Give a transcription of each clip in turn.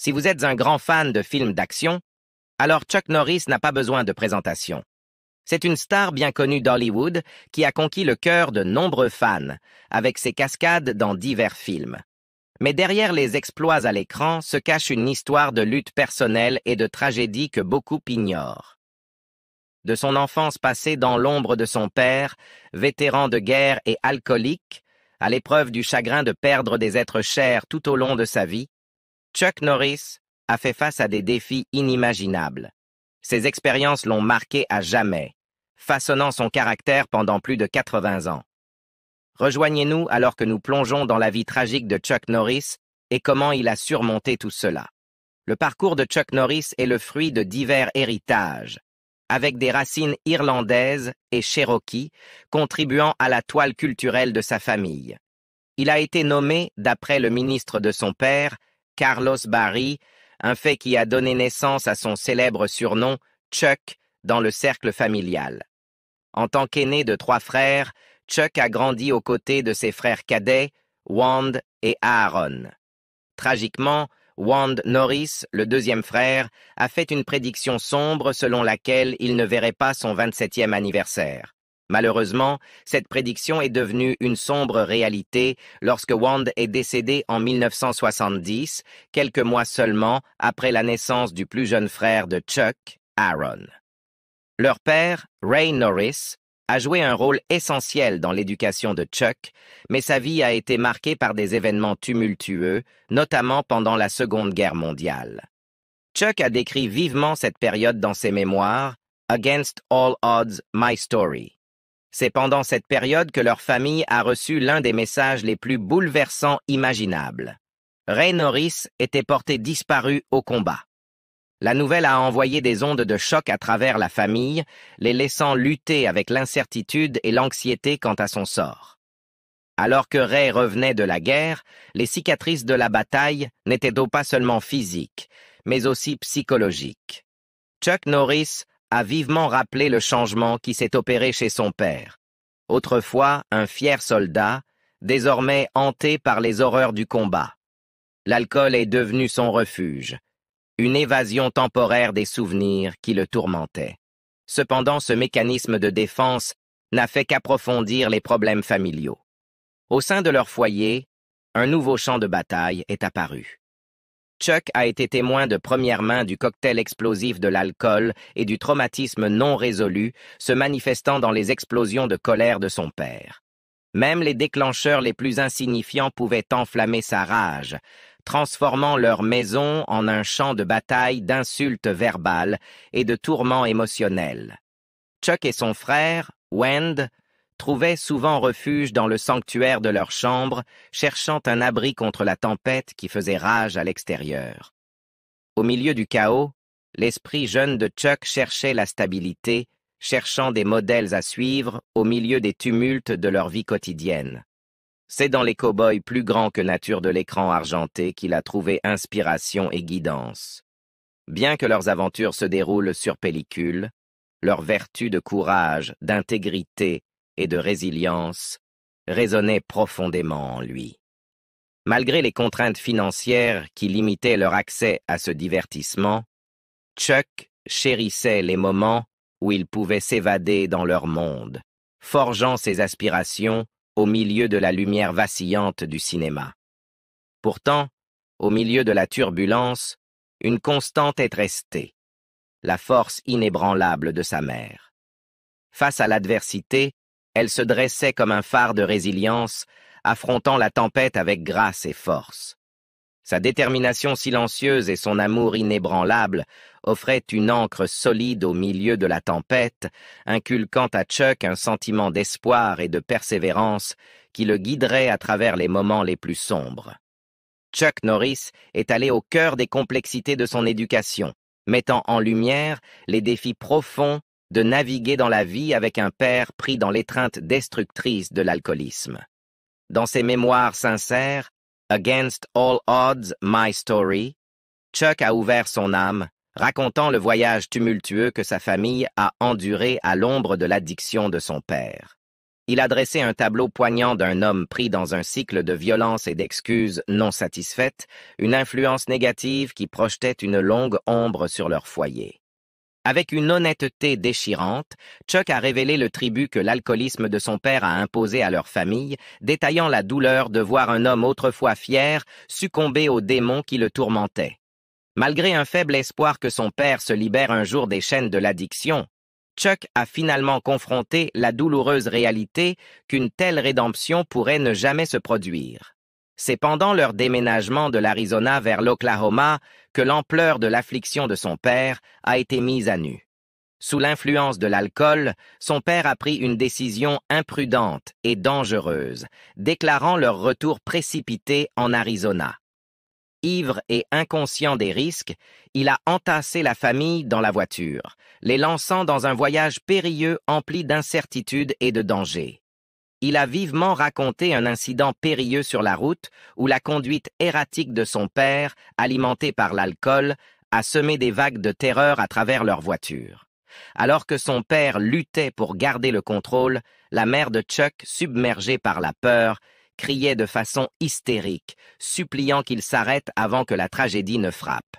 Si vous êtes un grand fan de films d'action, alors Chuck Norris n'a pas besoin de présentation. C'est une star bien connue d'Hollywood qui a conquis le cœur de nombreux fans, avec ses cascades dans divers films. Mais derrière les exploits à l'écran se cache une histoire de lutte personnelle et de tragédie que beaucoup ignorent. De son enfance passée dans l'ombre de son père, vétéran de guerre et alcoolique, à l'épreuve du chagrin de perdre des êtres chers tout au long de sa vie, Chuck Norris a fait face à des défis inimaginables. Ces expériences l'ont marqué à jamais, façonnant son caractère pendant plus de 80 ans. Rejoignez-nous alors que nous plongeons dans la vie tragique de Chuck Norris et comment il a surmonté tout cela. Le parcours de Chuck Norris est le fruit de divers héritages, avec des racines irlandaises et cherokee, contribuant à la toile culturelle de sa famille. Il a été nommé d'après le ministre de son père, Carlos Barry, un fait qui a donné naissance à son célèbre surnom, Chuck, dans le cercle familial. En tant qu'aîné de 3 frères, Chuck a grandi aux côtés de ses frères cadets, Wand et Aaron. Tragiquement, Wand Norris, le 2e frère, a fait une prédiction sombre selon laquelle il ne verrait pas son 27e anniversaire. Malheureusement, cette prédiction est devenue une sombre réalité lorsque Wand est décédé en 1970, quelques mois seulement après la naissance du plus jeune frère de Chuck, Aaron. Leur père, Ray Norris, a joué un rôle essentiel dans l'éducation de Chuck, mais sa vie a été marquée par des événements tumultueux, notamment pendant la Seconde Guerre mondiale. Chuck a décrit vivement cette période dans ses mémoires, Against All Odds, My Story. C'est pendant cette période que leur famille a reçu l'un des messages les plus bouleversants imaginables. Ray Norris était porté disparu au combat. La nouvelle a envoyé des ondes de choc à travers la famille, les laissant lutter avec l'incertitude et l'anxiété quant à son sort. Alors que Ray revenait de la guerre, les cicatrices de la bataille n'étaient donc pas seulement physiques, mais aussi psychologiques. Chuck Norris a vivement rappelé le changement qui s'est opéré chez son père. Autrefois un fier soldat, désormais hanté par les horreurs du combat. L'alcool est devenu son refuge. Une évasion temporaire des souvenirs qui le tourmentaient. Cependant, ce mécanisme de défense n'a fait qu'approfondir les problèmes familiaux. Au sein de leur foyer, un nouveau champ de bataille est apparu. Chuck a été témoin de première main du cocktail explosif de l'alcool et du traumatisme non résolu se manifestant dans les explosions de colère de son père. Même les déclencheurs les plus insignifiants pouvaient enflammer sa rage, transformant leur maison en un champ de bataille d'insultes verbales et de tourments émotionnels. Chuck et son frère, Wand, trouvaient souvent refuge dans le sanctuaire de leur chambre, cherchant un abri contre la tempête qui faisait rage à l'extérieur. Au milieu du chaos, l'esprit jeune de Chuck cherchait la stabilité, cherchant des modèles à suivre au milieu des tumultes de leur vie quotidienne. C'est dans les cow-boys plus grands que nature de l'écran argenté qu'il a trouvé inspiration et guidance. Bien que leurs aventures se déroulent sur pellicule, leurs vertus de courage, d'intégrité et de résilience résonnaient profondément en lui. Malgré les contraintes financières qui limitaient leur accès à ce divertissement, Chuck chérissait les moments où il pouvait s'évader dans leur monde, forgeant ses aspirations au milieu de la lumière vacillante du cinéma. Pourtant, au milieu de la turbulence, une constante est restée, la force inébranlable de sa mère. Face à l'adversité, elle se dressait comme un phare de résilience, affrontant la tempête avec grâce et force. Sa détermination silencieuse et son amour inébranlable offraient une ancre solide au milieu de la tempête, inculquant à Chuck un sentiment d'espoir et de persévérance qui le guiderait à travers les moments les plus sombres. Chuck Norris est allé au cœur des complexités de son éducation, mettant en lumière les défis profonds de naviguer dans la vie avec un père pris dans l'étreinte destructrice de l'alcoolisme. Dans ses mémoires sincères, Against All Odds, My Story, Chuck a ouvert son âme, racontant le voyage tumultueux que sa famille a enduré à l'ombre de l'addiction de son père. Il a dressé un tableau poignant d'un homme pris dans un cycle de violence et d'excuses non satisfaites, une influence négative qui projetait une longue ombre sur leur foyer. Avec une honnêteté déchirante, Chuck a révélé le tribut que l'alcoolisme de son père a imposé à leur famille, détaillant la douleur de voir un homme autrefois fier succomber aux démons qui le tourmentaient. Malgré un faible espoir que son père se libère un jour des chaînes de l'addiction, Chuck a finalement confronté la douloureuse réalité qu'une telle rédemption pourrait ne jamais se produire. C'est pendant leur déménagement de l'Arizona vers l'Oklahoma que l'ampleur de l'affliction de son père a été mise à nu. Sous l'influence de l'alcool, son père a pris une décision imprudente et dangereuse, déclarant leur retour précipité en Arizona. Ivre et inconscient des risques, il a entassé la famille dans la voiture, les lançant dans un voyage périlleux empli d'incertitudes et de dangers. Il a vivement raconté un incident périlleux sur la route où la conduite erratique de son père, alimentée par l'alcool, a semé des vagues de terreur à travers leur voiture. Alors que son père luttait pour garder le contrôle, la mère de Chuck, submergée par la peur, criait de façon hystérique, suppliant qu'il s'arrête avant que la tragédie ne frappe.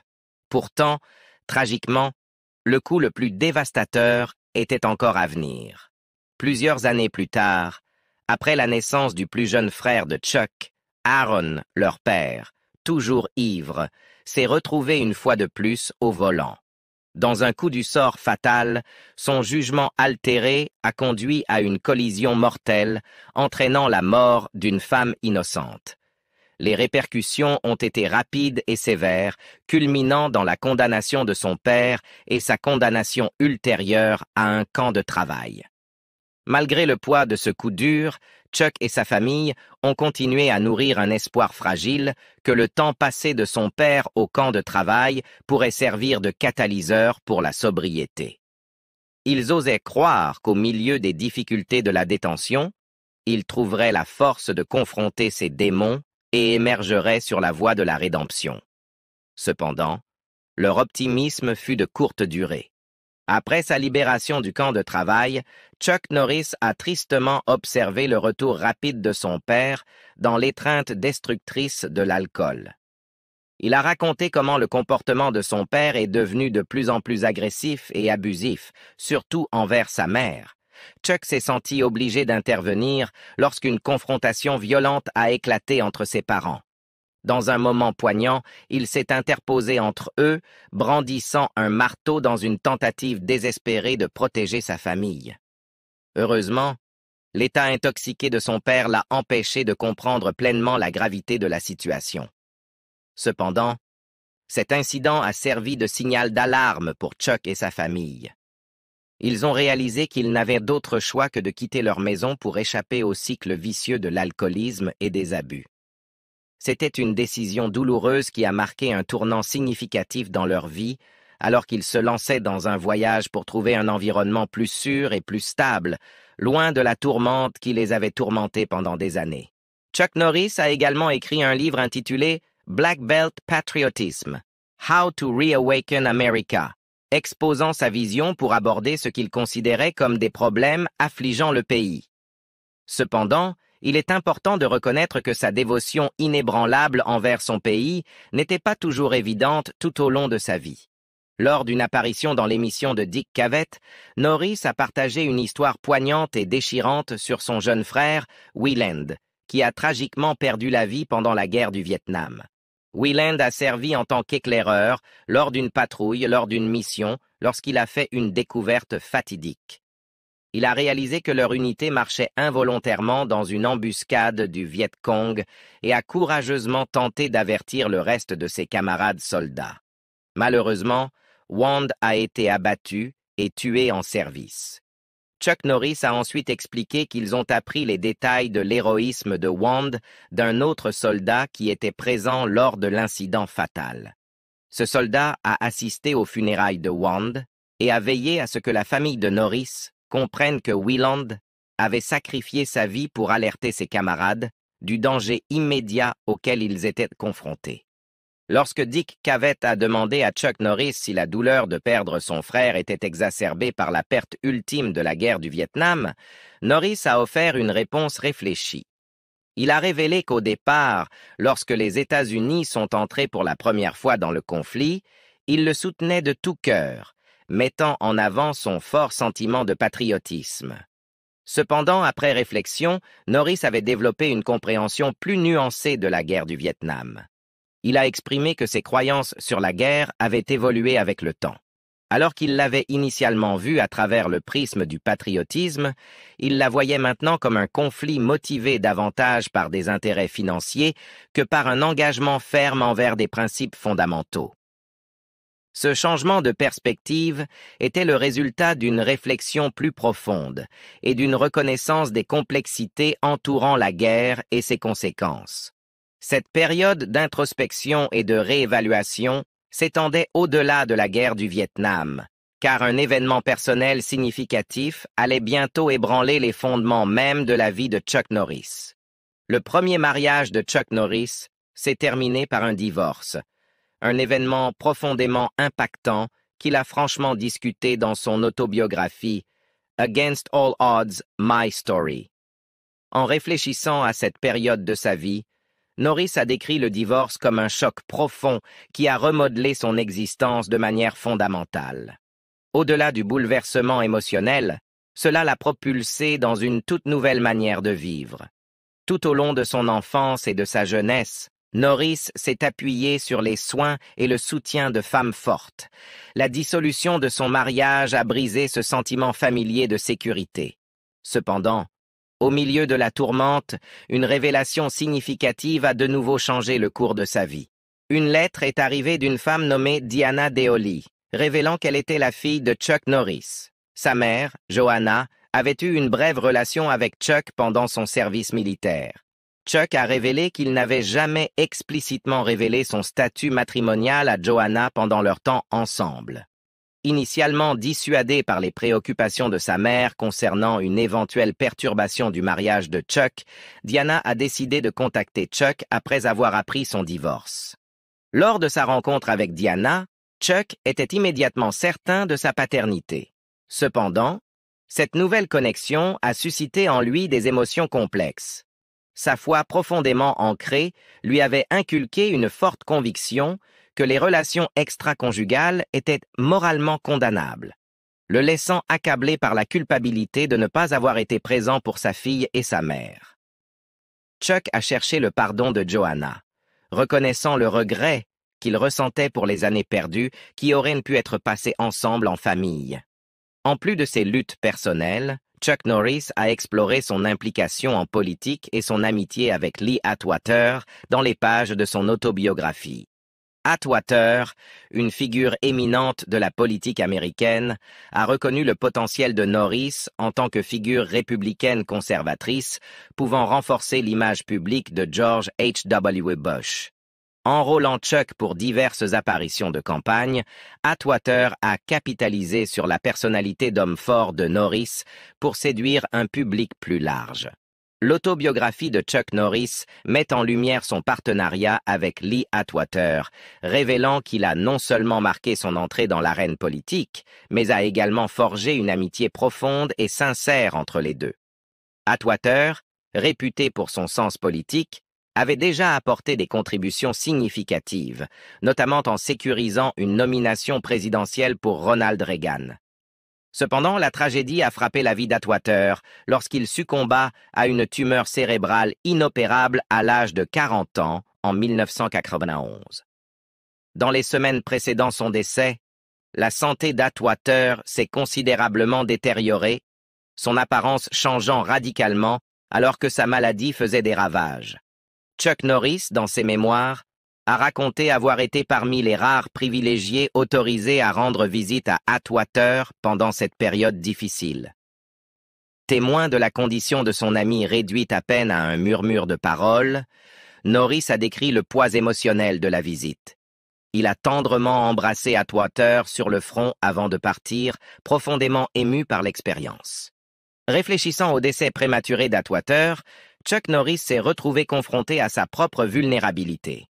Pourtant, tragiquement, le coup le plus dévastateur était encore à venir. Plusieurs années plus tard, après la naissance du plus jeune frère de Chuck, Aaron, leur père, toujours ivre, s'est retrouvé une fois de plus au volant. Dans un coup du sort fatal, son jugement altéré a conduit à une collision mortelle, entraînant la mort d'une femme innocente. Les répercussions ont été rapides et sévères, culminant dans la condamnation de son père et sa condamnation ultérieure à un camp de travail. Malgré le poids de ce coup dur, Chuck et sa famille ont continué à nourrir un espoir fragile que le temps passé de son père au camp de travail pourrait servir de catalyseur pour la sobriété. Ils osaient croire qu'au milieu des difficultés de la détention, ils trouveraient la force de confronter ces démons et émergeraient sur la voie de la rédemption. Cependant, leur optimisme fut de courte durée. Après sa libération du camp de travail, Chuck Norris a tristement observé le retour rapide de son père dans l'étreinte destructrice de l'alcool. Il a raconté comment le comportement de son père est devenu de plus en plus agressif et abusif, surtout envers sa mère. Chuck s'est senti obligé d'intervenir lorsqu'une confrontation violente a éclaté entre ses parents. Dans un moment poignant, il s'est interposé entre eux, brandissant un marteau dans une tentative désespérée de protéger sa famille. Heureusement, l'état intoxiqué de son père l'a empêché de comprendre pleinement la gravité de la situation. Cependant, cet incident a servi de signal d'alarme pour Chuck et sa famille. Ils ont réalisé qu'ils n'avaient d'autre choix que de quitter leur maison pour échapper au cycle vicieux de l'alcoolisme et des abus. C'était une décision douloureuse qui a marqué un tournant significatif dans leur vie, alors qu'ils se lançaient dans un voyage pour trouver un environnement plus sûr et plus stable, loin de la tourmente qui les avait tourmentés pendant des années. Chuck Norris a également écrit un livre intitulé « Black Belt Patriotism – How to Reawaken America », exposant sa vision pour aborder ce qu'il considérait comme des problèmes affligeant le pays. Cependant, il est important de reconnaître que sa dévotion inébranlable envers son pays n'était pas toujours évidente tout au long de sa vie. Lors d'une apparition dans l'émission de Dick Cavett, Norris a partagé une histoire poignante et déchirante sur son jeune frère, Wieland, qui a tragiquement perdu la vie pendant la guerre du Vietnam. Wieland a servi en tant qu'éclaireur lors d'une patrouille, lors d'une mission, lorsqu'il a fait une découverte fatidique. Il a réalisé que leur unité marchait involontairement dans une embuscade du Viet Cong et a courageusement tenté d'avertir le reste de ses camarades soldats. Malheureusement, Wand a été abattu et tué en service. Chuck Norris a ensuite expliqué qu'ils ont appris les détails de l'héroïsme de Wand d'un autre soldat qui était présent lors de l'incident fatal. Ce soldat a assisté aux funérailles de Wand et a veillé à ce que la famille de Norris comprenne que Wieland avait sacrifié sa vie pour alerter ses camarades du danger immédiat auquel ils étaient confrontés. Lorsque Dick Cavett a demandé à Chuck Norris si la douleur de perdre son frère était exacerbée par la perte ultime de la guerre du Vietnam, Norris a offert une réponse réfléchie. Il a révélé qu'au départ, lorsque les États-Unis sont entrés pour la première fois dans le conflit, il le soutenait de tout cœur, mettant en avant son fort sentiment de patriotisme. Cependant, après réflexion, Norris avait développé une compréhension plus nuancée de la guerre du Vietnam. Il a exprimé que ses croyances sur la guerre avaient évolué avec le temps. Alors qu'il l'avait initialement vue à travers le prisme du patriotisme, il la voyait maintenant comme un conflit motivé davantage par des intérêts financiers que par un engagement ferme envers des principes fondamentaux. Ce changement de perspective était le résultat d'une réflexion plus profonde et d'une reconnaissance des complexités entourant la guerre et ses conséquences. Cette période d'introspection et de réévaluation s'étendait au-delà de la guerre du Vietnam, car un événement personnel significatif allait bientôt ébranler les fondements mêmes de la vie de Chuck Norris. Le premier mariage de Chuck Norris s'est terminé par un divorce, un événement profondément impactant qu'il a franchement discuté dans son autobiographie « Against All Odds, My Story ». En réfléchissant à cette période de sa vie, Norris a décrit le divorce comme un choc profond qui a remodelé son existence de manière fondamentale. Au-delà du bouleversement émotionnel, cela l'a propulsé dans une toute nouvelle manière de vivre. Tout au long de son enfance et de sa jeunesse, Norris s'est appuyé sur les soins et le soutien de femmes fortes. La dissolution de son mariage a brisé ce sentiment familier de sécurité. Cependant, au milieu de la tourmente, une révélation significative a de nouveau changé le cours de sa vie. Une lettre est arrivée d'une femme nommée Diana Deoli, révélant qu'elle était la fille de Chuck Norris. Sa mère, Joanna, avait eu une brève relation avec Chuck pendant son service militaire. Chuck a révélé qu'il n'avait jamais explicitement révélé son statut matrimonial à Joanna pendant leur temps ensemble. Initialement dissuadée par les préoccupations de sa mère concernant une éventuelle perturbation du mariage de Chuck, Diana a décidé de contacter Chuck après avoir appris son divorce. Lors de sa rencontre avec Diana, Chuck était immédiatement certain de sa paternité. Cependant, cette nouvelle connexion a suscité en lui des émotions complexes. Sa foi profondément ancrée lui avait inculqué une forte conviction que les relations extra-conjugales étaient moralement condamnables, le laissant accablé par la culpabilité de ne pas avoir été présent pour sa fille et sa mère. Chuck a cherché le pardon de Joanna, reconnaissant le regret qu'il ressentait pour les années perdues qui auraient pu être passées ensemble en famille. En plus de ses luttes personnelles, Chuck Norris a exploré son implication en politique et son amitié avec Lee Atwater dans les pages de son autobiographie. Atwater, une figure éminente de la politique américaine, a reconnu le potentiel de Norris en tant que figure républicaine conservatrice, pouvant renforcer l'image publique de George H.W. Bush. Enrôlant Chuck pour diverses apparitions de campagne, Atwater a capitalisé sur la personnalité d'homme fort de Norris pour séduire un public plus large. L'autobiographie de Chuck Norris met en lumière son partenariat avec Lee Atwater, révélant qu'il a non seulement marqué son entrée dans l'arène politique, mais a également forgé une amitié profonde et sincère entre les deux. Atwater, réputé pour son sens politique, avait déjà apporté des contributions significatives, notamment en sécurisant une nomination présidentielle pour Ronald Reagan. Cependant, la tragédie a frappé la vie d'Atwater lorsqu'il succomba à une tumeur cérébrale inopérable à l'âge de 40 ans en 1991. Dans les semaines précédant son décès, la santé d'Atwater s'est considérablement détériorée, son apparence changeant radicalement alors que sa maladie faisait des ravages. Chuck Norris, dans ses mémoires, a raconté avoir été parmi les rares privilégiés autorisés à rendre visite à Atwater pendant cette période difficile. Témoin de la condition de son ami réduite à peine à un murmure de paroles, Norris a décrit le poids émotionnel de la visite. Il a tendrement embrassé Atwater sur le front avant de partir, profondément ému par l'expérience. Réfléchissant au décès prématuré d'Atwater, Chuck Norris s'est retrouvé confronté à sa propre vulnérabilité.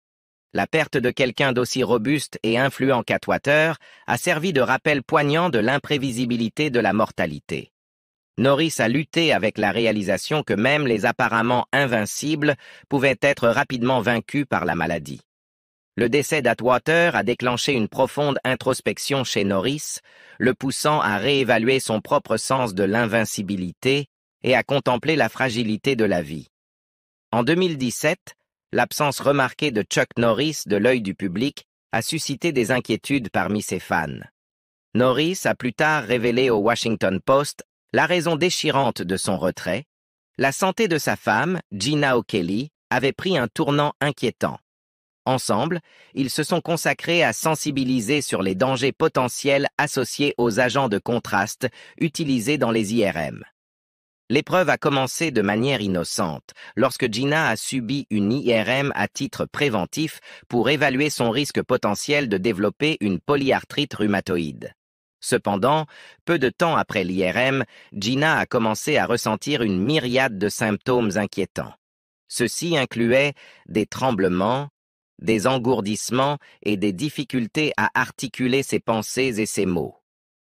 La perte de quelqu'un d'aussi robuste et influent qu'Atwater a servi de rappel poignant de l'imprévisibilité de la mortalité. Norris a lutté avec la réalisation que même les apparemment invincibles pouvaient être rapidement vaincus par la maladie. Le décès d'Atwater a déclenché une profonde introspection chez Norris, le poussant à réévaluer son propre sens de l'invincibilité et à contempler la fragilité de la vie. En 2017, l'absence remarquée de Chuck Norris de l'œil du public a suscité des inquiétudes parmi ses fans. Norris a plus tard révélé au Washington Post la raison déchirante de son retrait. La santé de sa femme, Gina O'Kelly, avait pris un tournant inquiétant. Ensemble, ils se sont consacrés à sensibiliser sur les dangers potentiels associés aux agents de contraste utilisés dans les IRM. L'épreuve a commencé de manière innocente, lorsque Gina a subi une IRM à titre préventif pour évaluer son risque potentiel de développer une polyarthrite rhumatoïde. Cependant, peu de temps après l'IRM, Gina a commencé à ressentir une myriade de symptômes inquiétants. Ceux-ci incluaient des tremblements, des engourdissements et des difficultés à articuler ses pensées et ses mots.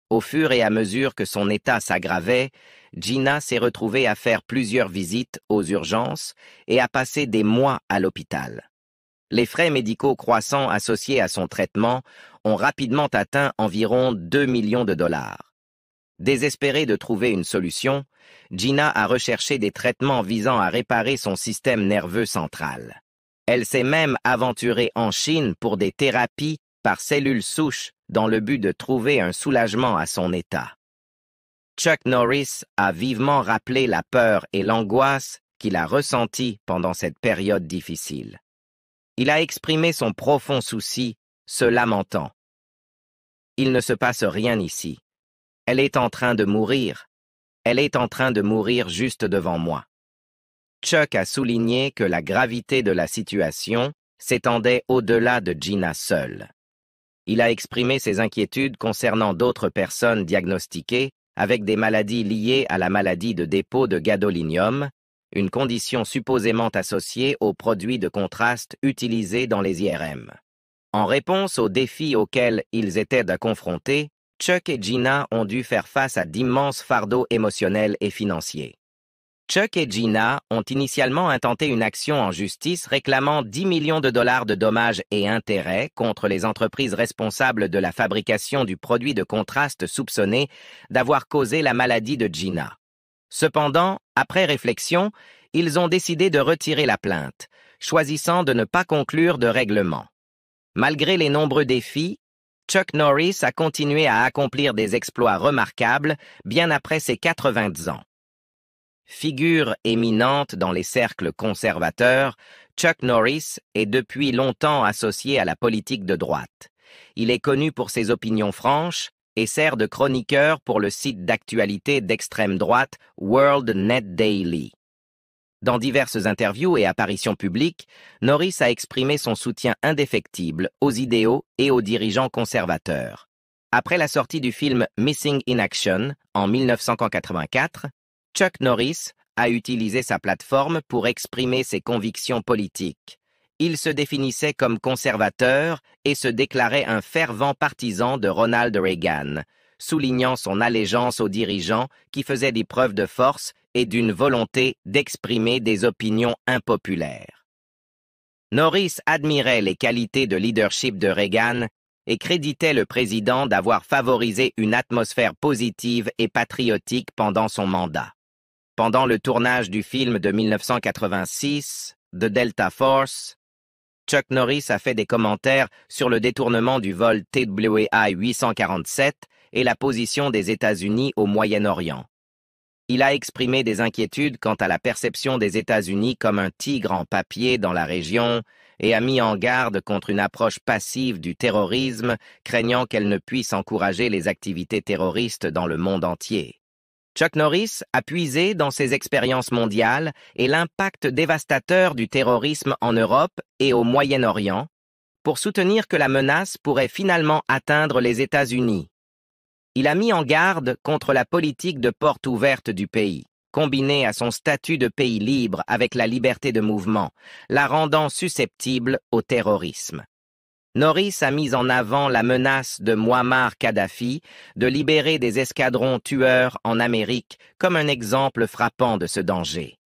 Au fur et à mesure que son état s'aggravait, Gina s'est retrouvée à faire plusieurs visites aux urgences et à passer des mois à l'hôpital. Les frais médicaux croissants associés à son traitement ont rapidement atteint environ 2 millions de dollars. Désespérée de trouver une solution, Gina a recherché des traitements visant à réparer son système nerveux central. Elle s'est même aventurée en Chine pour des thérapies par cellules souches dans le but de trouver un soulagement à son état. Chuck Norris a vivement rappelé la peur et l'angoisse qu'il a ressenties pendant cette période difficile. Il a exprimé son profond souci, se lamentant. « Il ne se passe rien ici. Elle est en train de mourir. Elle est en train de mourir juste devant moi. » Chuck a souligné que la gravité de la situation s'étendait au-delà de Gina seule. Il a exprimé ses inquiétudes concernant d'autres personnes diagnostiquées avec des maladies liées à la maladie de dépôt de gadolinium, une condition supposément associée aux produits de contraste utilisés dans les IRM. En réponse aux défis auxquels ils étaient confrontés, Chuck et Gina ont dû faire face à d'immenses fardeaux émotionnels et financiers. Chuck et Gina ont initialement intenté une action en justice réclamant 10 millions de dollars de dommages et intérêts contre les entreprises responsables de la fabrication du produit de contraste soupçonné d'avoir causé la maladie de Gina. Cependant, après réflexion, ils ont décidé de retirer la plainte, choisissant de ne pas conclure de règlement. Malgré les nombreux défis, Chuck Norris a continué à accomplir des exploits remarquables bien après ses 80 ans. Figure éminente dans les cercles conservateurs, Chuck Norris est depuis longtemps associé à la politique de droite. Il est connu pour ses opinions franches et sert de chroniqueur pour le site d'actualité d'extrême droite World Net Daily. Dans diverses interviews et apparitions publiques, Norris a exprimé son soutien indéfectible aux idéaux et aux dirigeants conservateurs. Après la sortie du film Missing in Action en 1984, Chuck Norris a utilisé sa plateforme pour exprimer ses convictions politiques. Il se définissait comme conservateur et se déclarait un fervent partisan de Ronald Reagan, soulignant son allégeance aux dirigeants qui faisaient des preuves de force et d'une volonté d'exprimer des opinions impopulaires. Norris admirait les qualités de leadership de Reagan et créditait le président d'avoir favorisé une atmosphère positive et patriotique pendant son mandat. Pendant le tournage du film de 1986, The Delta Force, Chuck Norris a fait des commentaires sur le détournement du vol TWA 847 et la position des États-Unis au Moyen-Orient. Il a exprimé des inquiétudes quant à la perception des États-Unis comme un tigre en papier dans la région et a mis en garde contre une approche passive du terrorisme, craignant qu'elle ne puisse encourager les activités terroristes dans le monde entier. Chuck Norris a puisé dans ses expériences mondiales et l'impact dévastateur du terrorisme en Europe et au Moyen-Orient pour soutenir que la menace pourrait finalement atteindre les États-Unis. Il a mis en garde contre la politique de porte ouverte du pays. combinée à son statut de pays libre avec la liberté de mouvement, la rendant susceptible au terrorisme. Norris a mis en avant la menace de Muammar Kadhafi de libérer des escadrons tueurs en Amérique comme un exemple frappant de ce danger.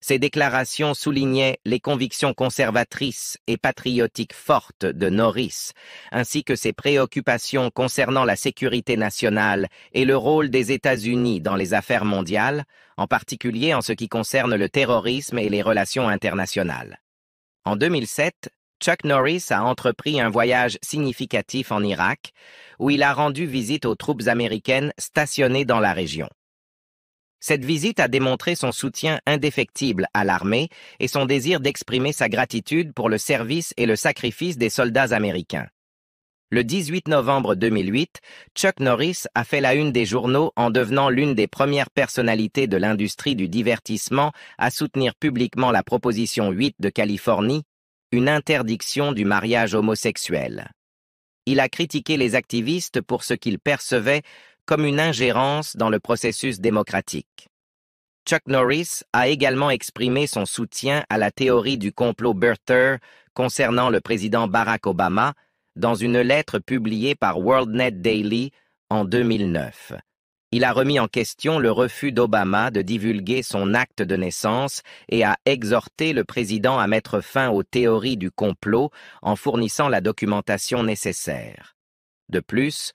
Ces déclarations soulignaient les convictions conservatrices et patriotiques fortes de Norris, ainsi que ses préoccupations concernant la sécurité nationale et le rôle des États-Unis dans les affaires mondiales, en particulier en ce qui concerne le terrorisme et les relations internationales. En 2007, Chuck Norris a entrepris un voyage significatif en Irak, où il a rendu visite aux troupes américaines stationnées dans la région. Cette visite a démontré son soutien indéfectible à l'armée et son désir d'exprimer sa gratitude pour le service et le sacrifice des soldats américains. Le 18 novembre 2008, Chuck Norris a fait la une des journaux en devenant l'une des premières personnalités de l'industrie du divertissement à soutenir publiquement la proposition 8 de Californie, une interdiction du mariage homosexuel. Il a critiqué les activistes pour ce qu'il percevait comme une ingérence dans le processus démocratique. Chuck Norris a également exprimé son soutien à la théorie du complot birther concernant le président Barack Obama dans une lettre publiée par WorldNet Daily en 2009. Il a remis en question le refus d'Obama de divulguer son acte de naissance et a exhorté le président à mettre fin aux théories du complot en fournissant la documentation nécessaire. De plus,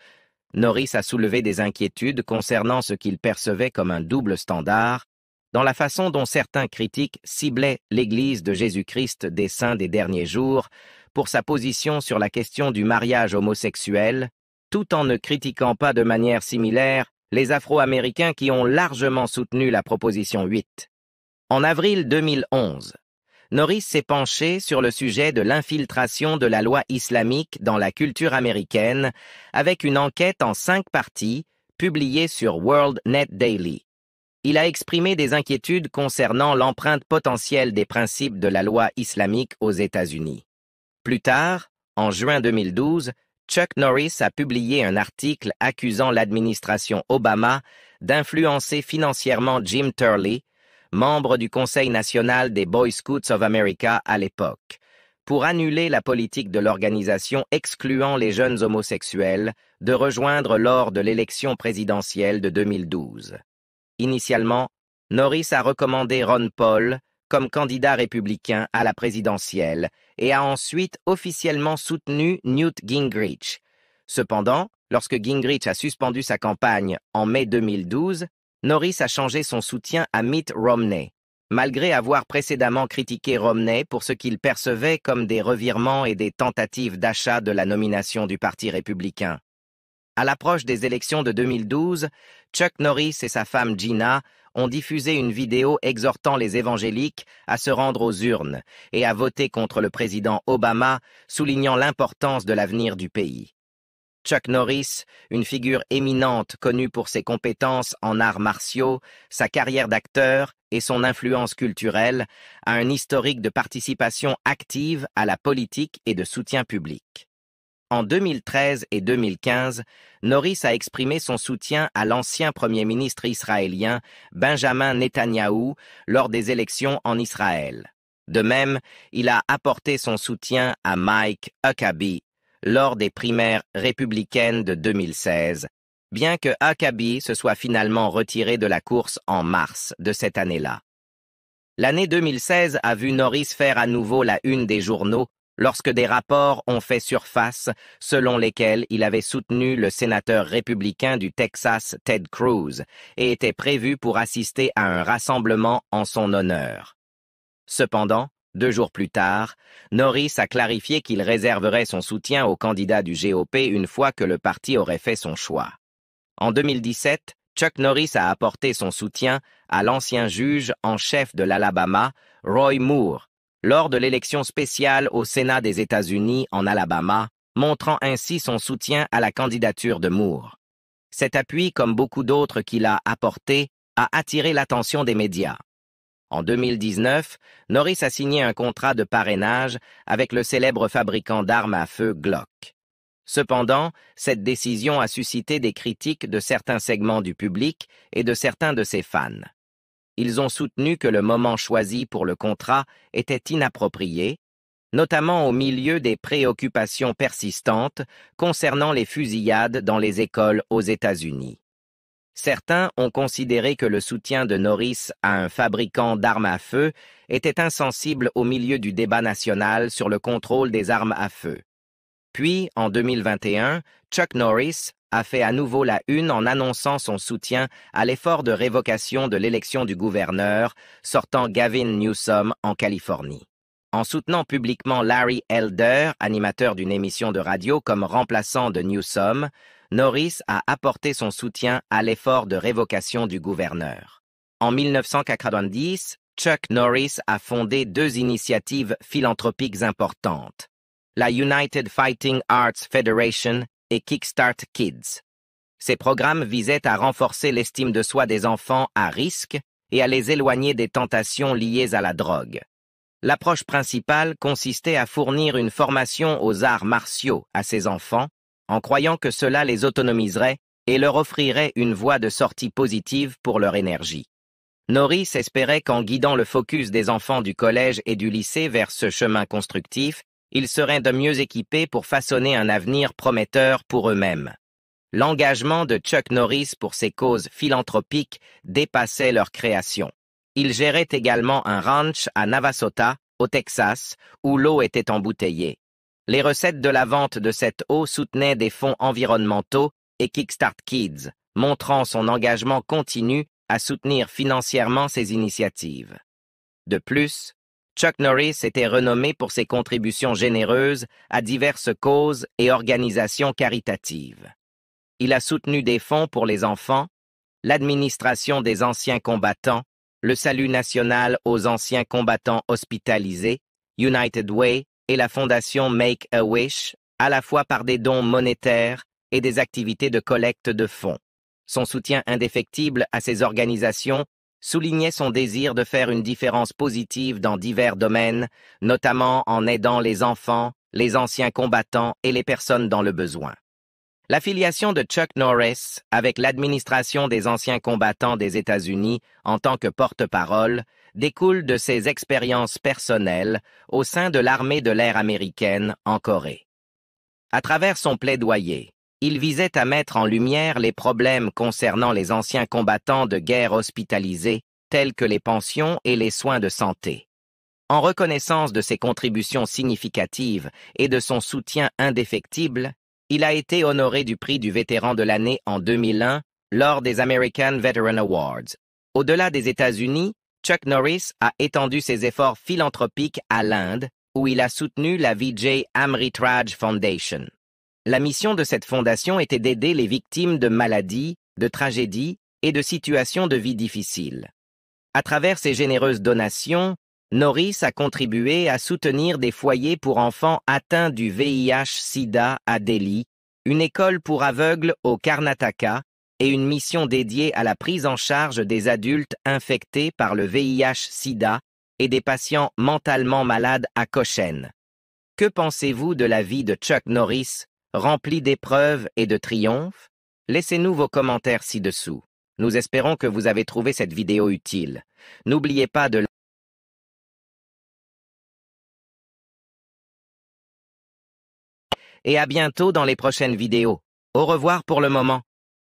Norris a soulevé des inquiétudes concernant ce qu'il percevait comme un double standard dans la façon dont certains critiques ciblaient l'Église de Jésus-Christ des Saints des derniers jours pour sa position sur la question du mariage homosexuel, tout en ne critiquant pas de manière similaire les Afro-Américains qui ont largement soutenu la proposition 8. En avril 2011, Norris s'est penché sur le sujet de l'infiltration de la loi islamique dans la culture américaine avec une enquête en 5 parties publiée sur WorldNet Daily. Il a exprimé des inquiétudes concernant l'empreinte potentielle des principes de la loi islamique aux États-Unis. Plus tard, en juin 2012, Chuck Norris a publié un article accusant l'administration Obama d'influencer financièrement Jim Turley, membre du Conseil national des Boy Scouts of America à l'époque, pour annuler la politique de l'organisation excluant les jeunes homosexuels de rejoindre lors de l'élection présidentielle de 2012. Initialement, Norris a recommandé Ron Paul comme candidat républicain à la présidentielle et a ensuite officiellement soutenu Newt Gingrich. Cependant, lorsque Gingrich a suspendu sa campagne en mai 2012, Norris a changé son soutien à Mitt Romney, malgré avoir précédemment critiqué Romney pour ce qu'il percevait comme des revirements et des tentatives d'achat de la nomination du Parti républicain. À l'approche des élections de 2012, Chuck Norris et sa femme Gina ont diffusé une vidéo exhortant les évangéliques à se rendre aux urnes et à voter contre le président Obama, soulignant l'importance de l'avenir du pays. Chuck Norris, une figure éminente connue pour ses compétences en arts martiaux, sa carrière d'acteur et son influence culturelle, a un historique de participation active à la politique et de soutien public. En 2013 et 2015, Norris a exprimé son soutien à l'ancien Premier ministre israélien Benjamin Netanyahou lors des élections en Israël. De même, il a apporté son soutien à Mike Huckabee lors des primaires républicaines de 2016, bien que Huckabee se soit finalement retiré de la course en mars de cette année-là. L'année 2016 a vu Norris faire à nouveau la une des journaux lorsque des rapports ont fait surface selon lesquels il avait soutenu le sénateur républicain du Texas Ted Cruz et était prévu pour assister à un rassemblement en son honneur. Cependant, 2 jours plus tard, Norris a clarifié qu'il réserverait son soutien au candidat du GOP une fois que le parti aurait fait son choix. En 2017, Chuck Norris a apporté son soutien à l'ancien juge en chef de l'Alabama, Roy Moore, lors de l'élection spéciale au Sénat des États-Unis en Alabama, montrant ainsi son soutien à la candidature de Moore. Cet appui, comme beaucoup d'autres qu'il a apportés, a attiré l'attention des médias. En 2019, Norris a signé un contrat de parrainage avec le célèbre fabricant d'armes à feu Glock. Cependant, cette décision a suscité des critiques de certains segments du public et de certains de ses fans. Ils ont soutenu que le moment choisi pour le contrat était inapproprié, notamment au milieu des préoccupations persistantes concernant les fusillades dans les écoles aux États-Unis. Certains ont considéré que le soutien de Norris à un fabricant d'armes à feu était insensible au milieu du débat national sur le contrôle des armes à feu. Puis, en 2021, Chuck Norris a fait à nouveau la une en annonçant son soutien à l'effort de révocation de l'élection du gouverneur sortant Gavin Newsom en Californie. En soutenant publiquement Larry Elder, animateur d'une émission de radio comme remplaçant de Newsom, Norris a apporté son soutien à l'effort de révocation du gouverneur. En 1990, Chuck Norris a fondé 2 initiatives philanthropiques importantes, la United Fighting Arts Federation et Kickstart Kids. Ces programmes visaient à renforcer l'estime de soi des enfants à risque et à les éloigner des tentations liées à la drogue. L'approche principale consistait à fournir une formation aux arts martiaux à ces enfants, en croyant que cela les autonomiserait et leur offrirait une voie de sortie positive pour leur énergie. Norris espérait qu'en guidant le focus des enfants du collège et du lycée vers ce chemin constructif, ils seraient de mieux équipés pour façonner un avenir prometteur pour eux-mêmes. L'engagement de Chuck Norris pour ces causes philanthropiques dépassait leur création. Il gérait également un ranch à Navasota, au Texas, où l'eau était embouteillée. Les recettes de la vente de cette eau soutenaient des fonds environnementaux et Kickstart Kids, montrant son engagement continu à soutenir financièrement ces initiatives. De plus, Chuck Norris était renommé pour ses contributions généreuses à diverses causes et organisations caritatives. Il a soutenu des fonds pour les enfants, l'administration des anciens combattants, le salut national aux anciens combattants hospitalisés, United Way et la fondation Make-A-Wish, à la fois par des dons monétaires et des activités de collecte de fonds. Son soutien indéfectible à ces organisations soulignait son désir de faire une différence positive dans divers domaines, notamment en aidant les enfants, les anciens combattants et les personnes dans le besoin. L'affiliation de Chuck Norris avec l'administration des anciens combattants des États-Unis en tant que porte-parole découle de ses expériences personnelles au sein de l'armée de l'air américaine en Corée. À travers son plaidoyer, il visait à mettre en lumière les problèmes concernant les anciens combattants de guerre hospitalisés, tels que les pensions et les soins de santé. En reconnaissance de ses contributions significatives et de son soutien indéfectible, il a été honoré du prix du vétéran de l'année en 2001 lors des American Veteran Awards. Au-delà des États-Unis, Chuck Norris a étendu ses efforts philanthropiques à l'Inde, où il a soutenu la Vijay Amritraj Foundation. La mission de cette fondation était d'aider les victimes de maladies, de tragédies et de situations de vie difficiles. À travers ses généreuses donations, Norris a contribué à soutenir des foyers pour enfants atteints du VIH-Sida à Delhi, une école pour aveugles au Karnataka et une mission dédiée à la prise en charge des adultes infectés par le VIH-Sida et des patients mentalement malades à Cochin. Que pensez-vous de la vie de Chuck Norris, remplie d'épreuves et de triomphes? Laissez-nous vos commentaires ci-dessous. Nous espérons que vous avez trouvé cette vidéo utile. N'oubliez pas de et à bientôt dans les prochaines vidéos. Au revoir pour le moment.